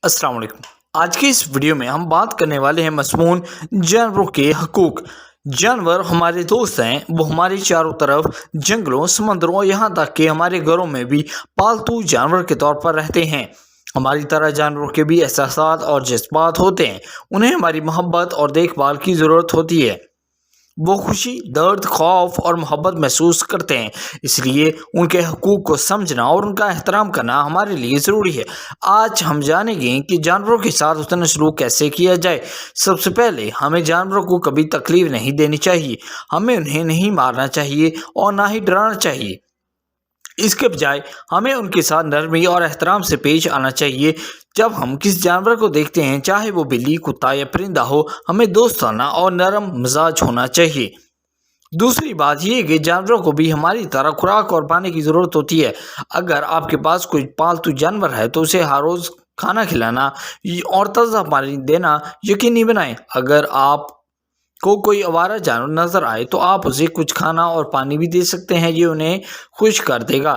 अस्सलाम वालेकुम। आज की इस वीडियो में हम बात करने वाले हैं मसमून जानवरों के हकूक। जानवर हमारे दोस्त हैं, वो हमारे चारों तरफ जंगलों, समंदरों, यहाँ तक कि हमारे घरों में भी पालतू जानवर के तौर पर रहते हैं। हमारी तरह जानवरों के भी एहसासात और जज्बात होते हैं। उन्हें हमारी मोहब्बत और देखभाल की ज़रूरत होती है। वो खुशी, दर्द, खौफ और मोहब्बत महसूस करते हैं, इसलिए उनके हकूक़ को समझना और उनका एहतराम करना हमारे लिए ज़रूरी है। आज हम जानेंगे कि जानवरों के साथ उतना सलूक कैसे किया जाए। सबसे पहले हमें जानवरों को कभी तकलीफ़ नहीं देनी चाहिए। हमें उन्हें नहीं मारना चाहिए और ना ही डराना चाहिए। इसके बजाय हमें उनके साथ नरमी और एहतराम से पेश आना चाहिए। जब हम किसी जानवर को देखते हैं, चाहे वो बिल्ली, कुत्ता या परिंदा हो, हमें दोस्ताना और नरम मिजाज होना चाहिए। दूसरी बात यह है कि जानवरों को भी हमारी तरह खुराक और पानी की ज़रूरत होती है। अगर आपके पास कोई पालतू जानवर है तो उसे हर रोज़ खाना खिलाना और ताज़ा पानी देना यकीनी बनाएं। अगर आप को कोई आवारा जानवर नजर आए तो आप उसे कुछ खाना और पानी भी दे सकते हैं, ये उन्हें खुश कर देगा।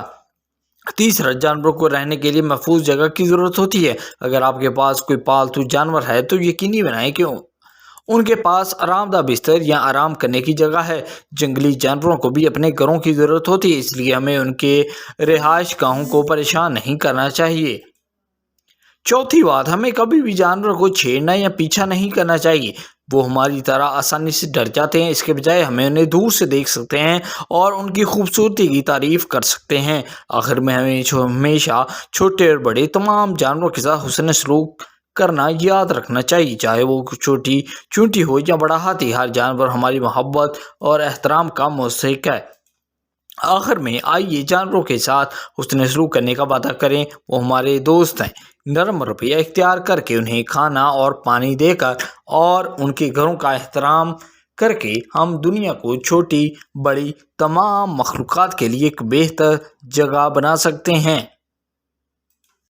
तीसरा, जानवरों को रहने के लिए महफूज जगह की ज़रूरत होती है। अगर आपके पास कोई पालतू जानवर है तो यकीनी बनाएं कि उनके पास आरामदायक बिस्तर या आराम करने की जगह है। जंगली जानवरों को भी अपने घरों की ज़रूरत होती है, इसलिए हमें उनके रिहाइश गाहों को परेशान नहीं करना चाहिए। चौथी बात, हमें कभी भी जानवर को छेड़ना या पीछा नहीं करना चाहिए। वो हमारी तरह आसानी से डर जाते हैं। इसके बजाय हमें उन्हें दूर से देख सकते हैं और उनकी खूबसूरती की तारीफ कर सकते हैं। आखिर में हमें हमेशा छोटे और बड़े तमाम जानवरों के साथ हुस्न सलूक करना याद रखना चाहिए, चाहे वो छोटी चूंटी हो या बड़ा हाथी। हर जानवर हमारी मोहब्बत और एहतराम का मुस्तहिक है। आखिर में आइए जानवरों के साथ हुस्न सलूक करने का वादा करें। वो हमारे दोस्त हैं। नरम रवैया इख्तियार करके उन्हें खाना और पानी देकर और उनके घरों का एहतराम करके हम दुनिया को छोटी बड़ी तमाम मखलूक़ात के लिए एक बेहतर जगह बना सकते हैं।